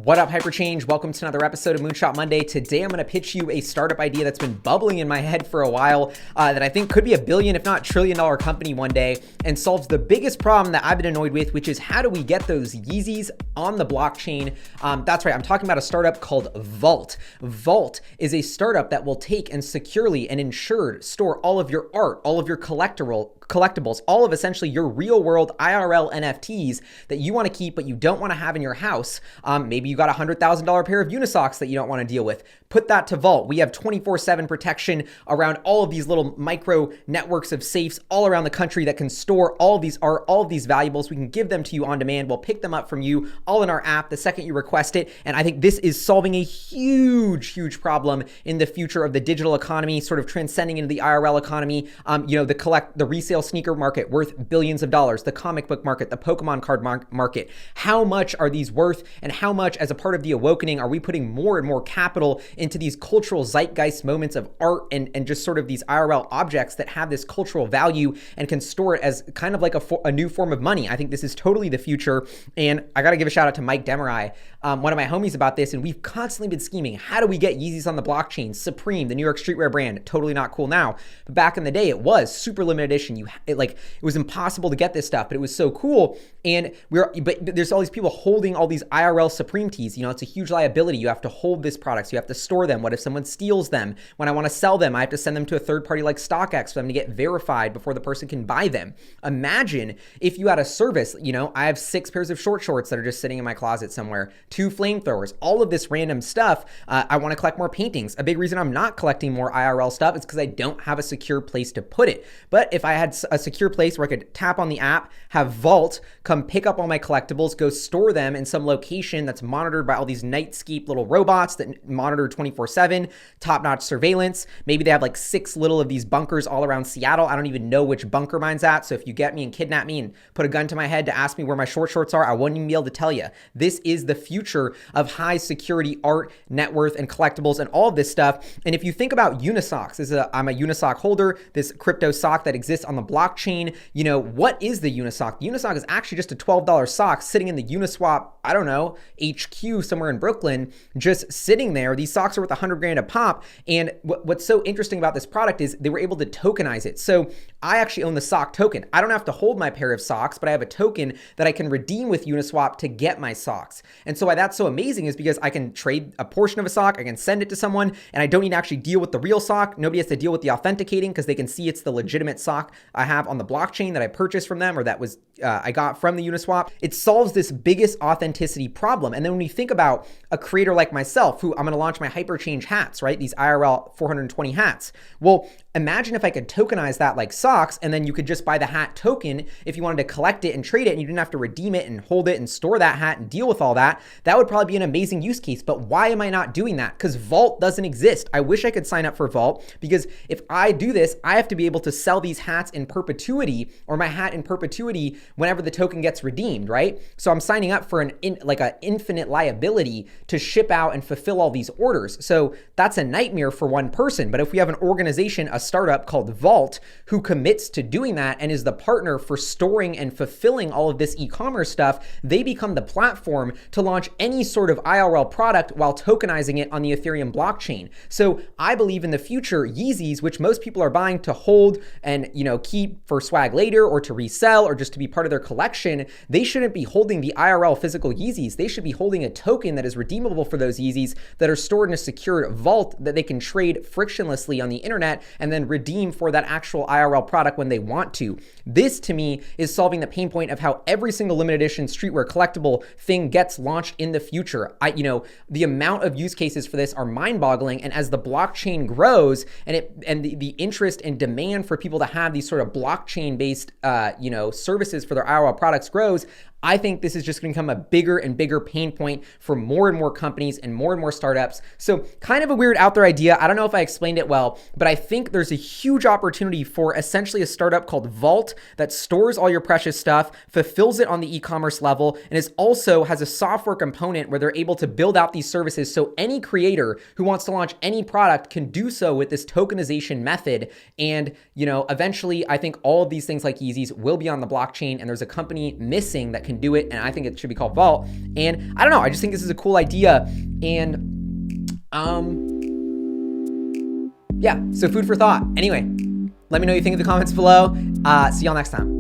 What up, HyperChange? Welcome to another episode of Moonshot Monday. Today, I'm going to pitch you a startup idea that's been bubbling in my head for a while that I think could be a billion, if not trillion-dollar company one day and solves the biggest problem that I've been annoyed with, which is how do we get those Yeezys on the blockchain? That's right. I'm talking about a startup called Vault. Vault is a startup that will take and securely and insured store all of your art, all of your collectibles, all of essentially your real world IRL NFTs that you want to keep, but you don't want to have in your house. Maybe you got a $100,000 pair of Unisocks that you don't want to deal with. Put that to Vault. We have 24/7 protection around all of these little micro networks of safes all around the country that can store all of these art, all of these valuables. We can give them to you on demand. We'll pick them up from you all in our app the second you request it. And I think this is solving a huge problem in the future of the digital economy, sort of transcending into the IRL economy. The resale sneaker market worth billions of dollars, the comic book market, the Pokemon card market. How much are these worth, and how much as a part of the awakening are we putting more and more capital into these cultural zeitgeist moments of art and just sort of these IRL objects that have this cultural value and can store it as kind of like a new form of money? I think this is totally the future. And I got to give a shout out to Mike Demerai, one of my homies, about this. And we've constantly been scheming, how do we get Yeezys on the blockchain? Supreme, the New York streetwear brand, totally not cool now. But back in the day, it was super limited edition. It was impossible to get this stuff, but it was so cool. And but there's all these people holding all these IRL Supreme tees. It's a huge liability. You have to hold this products. You have to store them. What if someone steals them? When I want to sell them, I have to send them to a third party like StockX for them to get verified before the person can buy them. Imagine if you had a service. I have 6 pairs of short shorts that are just sitting in my closet somewhere, 2 flamethrowers, all of this random stuff. I want to collect more paintings. A big reason I'm not collecting more IRL stuff is because I don't have a secure place to put it. But if I had a secure place where I could tap on the app, have Vault come pick up all my collectibles, go store them in some location that's monitored by all these nightscape little robots that monitor 24/7, top-notch surveillance. Maybe they have like 6 little of these bunkers all around Seattle. I don't even know which bunker mine's at. So if you get me and kidnap me and put a gun to my head to ask me where my short shorts are, I wouldn't even be able to tell you. This is the future of high security art, net worth, and collectibles and all of this stuff. And if you think about Unisocks, I'm a Unisock holder, this crypto sock that exists on the blockchain. What is the Unisock? The Unisock is actually just a $12 sock sitting in the Uniswap, I don't know, HQ somewhere in Brooklyn, just sitting there. These socks are worth $100,000 a pop. And what's so interesting about this product is they were able to tokenize it. So I actually own the sock token. I don't have to hold my pair of socks, but I have a token that I can redeem with Uniswap to get my socks. And so why that's so amazing is because I can trade a portion of a sock, I can send it to someone, and I don't need to actually deal with the real sock. Nobody has to deal with the authenticating because they can see it's the legitimate sock I have on the blockchain that I purchased from them, or that was I got from the Uniswap. It solves this biggest authenticity problem. And then when you think about a creator like myself, who I'm going to launch my HyperChange hats, right? These IRL 420 hats. Well, imagine if I could tokenize that like socks, and then you could just buy the hat token if you wanted to collect it and trade it, and you didn't have to redeem it and hold it and store that hat and deal with all that. That would probably be an amazing use case. But why am I not doing that? Because Vault doesn't exist. I wish I could sign up for Vault, because if I do this, I have to be able to sell these hats in perpetuity, or my hat in perpetuity, whenever the token gets redeemed, right? So I'm signing up for an infinite liability to ship out and fulfill all these orders. So that's a nightmare for one person. But if we have an organization, a startup called Vault, who commits to doing that and is the partner for storing and fulfilling all of this e-commerce stuff, they become the platform to launch any sort of IRL product while tokenizing it on the Ethereum blockchain. So I believe in the future, Yeezys, which most people are buying to hold and keep for swag later, or to resell, or just to be part of their collection, they shouldn't be holding the IRL physical Yeezys. They should be holding a token that is redeemable for those Yeezys that are stored in a secured vault that they can trade frictionlessly on the internet and then redeem for that actual IRL product when they want to. This, to me, is solving the pain point of how every single limited edition streetwear collectible thing gets launched in the future. The amount of use cases for this are mind-boggling, and as the blockchain grows and the interest and demand for people to have these sort of blockchain-based services for their IRL products grows, I think this is just going to become a bigger and bigger pain point for more and more companies and more startups. So kind of a weird out there idea. I don't know if I explained it well, but I think there's a huge opportunity for essentially a startup called Vault that stores all your precious stuff, fulfills it on the e-commerce level, and also has a software component where they're able to build out these services so any creator who wants to launch any product can do so with this tokenization method. And, eventually I think all of these things like Yeezys will be on the blockchain, and there's a company missing that can do it, and I think it should be called Vault. And I don't know, I just think this is a cool idea. And yeah, so food for thought. Anyway, let me know what you think in the comments below. See y'all next time.